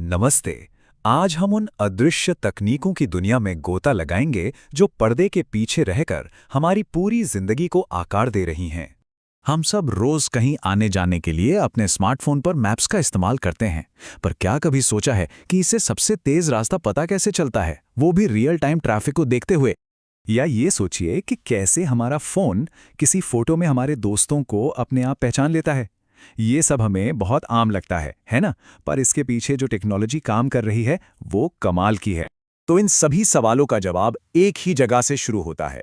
नमस्ते। आज हम उन अदृश्य तकनीकों की दुनिया में गोता लगाएंगे जो पर्दे के पीछे रहकर हमारी पूरी जिंदगी को आकार दे रही हैं। हम सब रोज कहीं आने जाने के लिए अपने स्मार्टफोन पर मैप्स का इस्तेमाल करते हैं, पर क्या कभी सोचा है कि इससे सबसे तेज रास्ता पता कैसे चलता है, वो भी रियल टाइम ट्रैफिक को देखते हुए। या ये सोचिए कि कैसे हमारा फोन किसी फोटो में हमारे दोस्तों को अपने आप पहचान लेता है। ये सब हमें बहुत आम लगता है ना? पर इसके पीछे जो टेक्नोलॉजी काम कर रही है वो कमाल की है। तो इन सभी सवालों का जवाब एक ही जगह से शुरू होता है,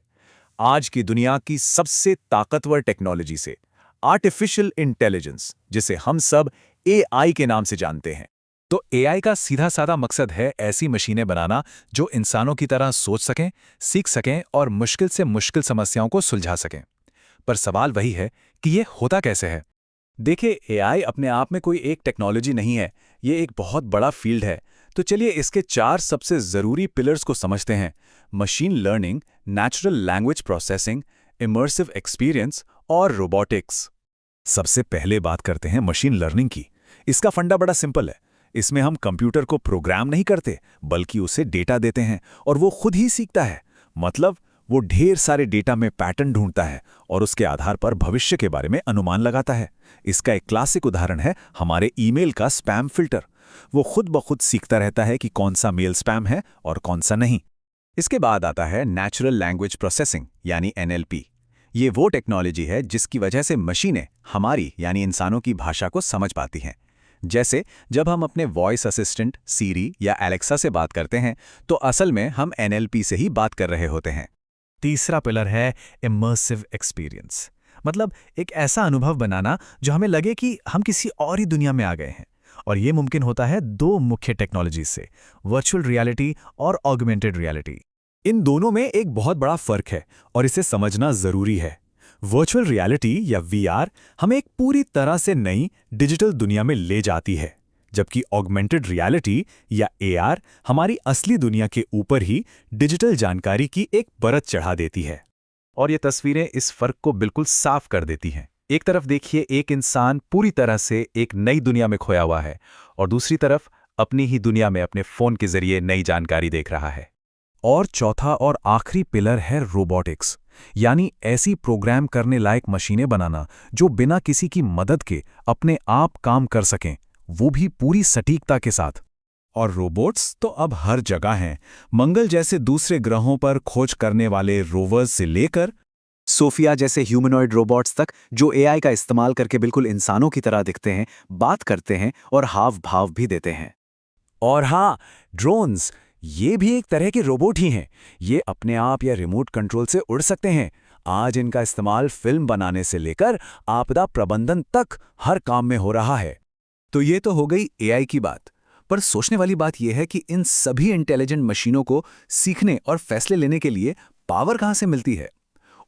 आज की दुनिया की सबसे ताकतवर टेक्नोलॉजी से, आर्टिफिशियल इंटेलिजेंस, जिसे हम सब एआई के नाम से जानते हैं। तो एआई का सीधा साधा मकसद है ऐसी मशीनें बनाना जो इंसानों की तरह सोच सकें, सीख सकें और मुश्किल से मुश्किल समस्याओं को सुलझा सकें। पर सवाल वही है कि ये होता कैसे है। देखिए, एआई अपने आप में कोई एक टेक्नोलॉजी नहीं है, ये एक बहुत बड़ा फील्ड है। तो चलिए इसके 4 सबसे ज़रूरी पिलर्स को समझते हैं: machine learning, natural language processing, immersive experience और रोबोटिक्स। सबसे पहले बात करते हैं मशीन लर्निंग की। इसका फंडा बड़ा सिंपल है। इसमें हम कंप्यूटर को प्रोग्राम नहीं करते, बल्कि उसे डेटा देते हैं और वो खुद ही सीखता है। मतलब वो ढेर सारे डेटा में पैटर्न ढूंढता है और उसके आधार पर भविष्य के बारे में अनुमान लगाता है। इसका एक क्लासिक उदाहरण है हमारे ईमेल का स्पैम फिल्टर। वो खुद ब खुद सीखता रहता है कि कौन सा मेल स्पैम है और कौन सा नहीं। इसके बाद आता है नेचुरल लैंग्वेज प्रोसेसिंग यानी एनएलपी। ये वो टेक्नोलॉजी है जिसकी वजह से मशीनें हमारी यानी इंसानों की भाषा को समझ पाती हैं। जैसे जब हम अपने वॉइस असिस्टेंट सीरी या एलेक्सा से बात करते हैं, तो असल में हम एनएलपी से ही बात कर रहे होते हैं। तीसरा पिलर है इमर्सिव एक्सपीरियंस, मतलब एक ऐसा अनुभव बनाना जो हमें लगे कि हम किसी और ही दुनिया में आ गए हैं। और ये मुमकिन होता है 2 मुख्य टेक्नोलॉजी से, वर्चुअल रियलिटी और ऑगमेंटेड रियलिटी। इन दोनों में एक बहुत बड़ा फर्क है और इसे समझना जरूरी है। वर्चुअल रियलिटी या वीआर हमें एक पूरी तरह से नई डिजिटल दुनिया में ले जाती है, जबकि ऑगमेंटेड रियलिटी या एआर हमारी असली दुनिया के ऊपर ही डिजिटल जानकारी की एक परत चढ़ा देती है। और ये तस्वीरें इस फर्क को बिल्कुल साफ कर देती हैं। एक तरफ देखिए, एक इंसान पूरी तरह से एक नई दुनिया में खोया हुआ है और दूसरी तरफ अपनी ही दुनिया में अपने फोन के जरिए नई जानकारी देख रहा है। और चौथा और आखिरी पिलर है रोबोटिक्स, यानी ऐसी प्रोग्राम करने लायक मशीनें बनाना जो बिना किसी की मदद के अपने आप काम कर सकें, वो भी पूरी सटीकता के साथ। और रोबोट्स तो अब हर जगह हैं। मंगल जैसे दूसरे ग्रहों पर खोज करने वाले रोवर्स से लेकर सोफिया जैसे ह्यूमनॉइड रोबोट्स तक, जो एआई का इस्तेमाल करके बिल्कुल इंसानों की तरह दिखते हैं, बात करते हैं और हाव भाव भी देते हैं। और हाँ, ड्रोन्स, ये भी एक तरह के रोबोट ही हैं। ये अपने आप या रिमोट कंट्रोल से उड़ सकते हैं। आज इनका इस्तेमाल फिल्म बनाने से लेकर आपदा प्रबंधन तक हर काम में हो रहा है। तो ये तो हो गई एआई की बात, पर सोचने वाली बात यह है कि इन सभी इंटेलिजेंट मशीनों को सीखने और फैसले लेने के लिए पावर कहाँ से मिलती है?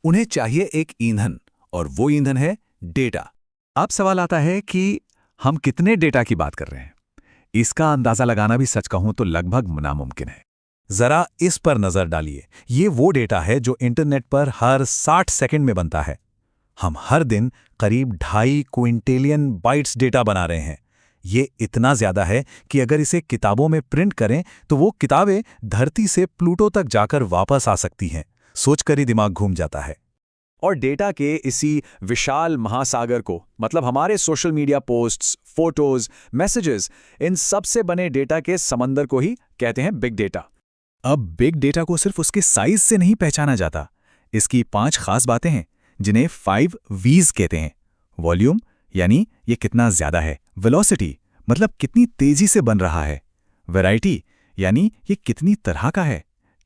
उन्हें चाहिए एक ईंधन, और वो ईंधन है डेटा। अब सवाल आता है कि हम कितने डेटा की बात कर रहे हैं। इसका अंदाजा लगाना भी सच कहूं तो लगभग नामुमकिन है। जरा इस पर नजर डालिए। ये वो डेटा है जो इंटरनेट पर हर 60 सेकंड में बनता है। हम हर दिन करीब 2.5 क्विंटेलियन बाइट्स डेटा बना रहे हैं। ये इतना ज्यादा है कि अगर इसे किताबों में प्रिंट करें तो वो किताबें धरती से प्लूटो तक जाकर वापस आ सकती हैं। सोचकर ही दिमाग घूम जाता है। और डेटा के इसी विशाल महासागर को, मतलब हमारे social media posts, photos, messages, इन सब से बने डेटा के समंदर को ही कहते हैं बिग डेटा। अब बिग डेटा को सिर्फ उसके साइज से नहीं पहचाना जाता। इसकी 5 खास बातें हैं जिन्हें 5 V's कहते हैं। वॉल्यूम, यानी ये कितना ज्यादा है। वेलोसिटी, मतलब कितनी तेजी से बन रहा है। वैरायटी, यानी ये कितनी तरह का है।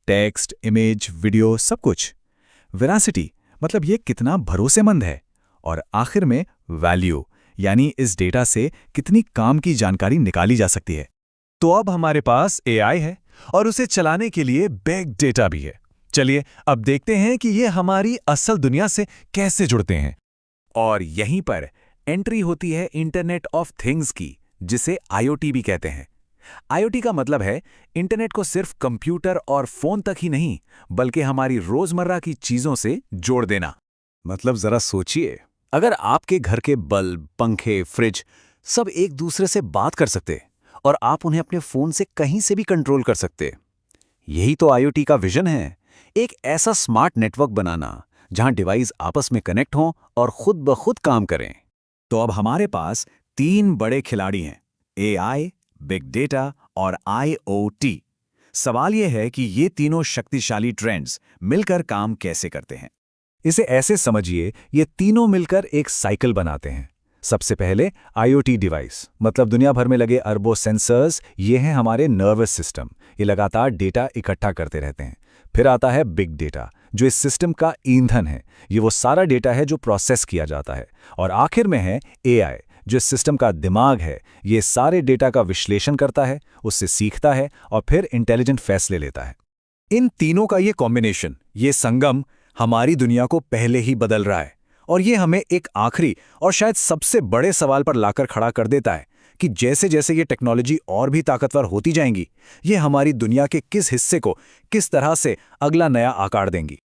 टेक्स्ट, इमेज, वीडियो, सब कुछ। वेरासिटी, मतलब ये कितना भरोसेमंद है। और आखिर में वैल्यू, यानी इस डेटा से कितनी काम की जानकारी निकाली जा सकती है। तो अब हमारे पास एआई है और उसे चलाने के लिए बिग डेटा भी है। चलिए अब देखते हैं कि ये हमारी असल दुनिया से कैसे जुड़ते हैं। और यहीं पर एंट्री होती है इंटरनेट ऑफ थिंग्स की, जिसे आईओटी भी कहते हैं। आईओटी का मतलब है इंटरनेट को सिर्फ कंप्यूटर और फोन तक ही नहीं, बल्कि हमारी रोजमर्रा की चीजों से जोड़ देना। मतलब जरा सोचिए, अगर आपके घर के बल्ब, पंखे, फ्रिज सब एक दूसरे से बात कर सकते और आप उन्हें अपने फ़ोन से कहीं से भी कंट्रोल कर सकते। यही तो आईओटी का विजन है, एक ऐसा स्मार्ट नेटवर्क बनाना जहां डिवाइस आपस में कनेक्ट हों और खुद ब खुद काम करें। तो अब हमारे पास 3 बड़े खिलाड़ी हैं, एआई, बिग डेटा और आईओटी। सवाल यह है कि ये तीनों शक्तिशाली ट्रेंड्स मिलकर काम कैसे करते हैं। इसे ऐसे समझिए, ये तीनों मिलकर एक साइकिल बनाते हैं। सबसे पहले आईओटी डिवाइस, मतलब दुनिया भर में लगे अरबों सेंसर्स, ये हैं हमारे नर्वस सिस्टम। ये लगातार डेटा इकट्ठा करते रहते हैं। फिर आता है बिग डेटा, जो इस सिस्टम का ईंधन है। ये वो सारा डेटा है जो प्रोसेस किया जाता है। और आखिर में है एआई, जो इस सिस्टम का दिमाग है। ये सारे डेटा का विश्लेषण करता है, उससे सीखता है और फिर इंटेलिजेंट फैसले लेता है। इन तीनों का ये कॉम्बिनेशन, ये संगम हमारी दुनिया को पहले ही बदल रहा है। और ये हमें एक आखिरी और शायद सबसे बड़े सवाल पर लाकर खड़ा कर देता है कि जैसे जैसे ये टेक्नोलॉजी और भी ताकतवर होती जाएंगी, ये हमारी दुनिया के किस हिस्से को किस तरह से अगला नया आकार देंगी।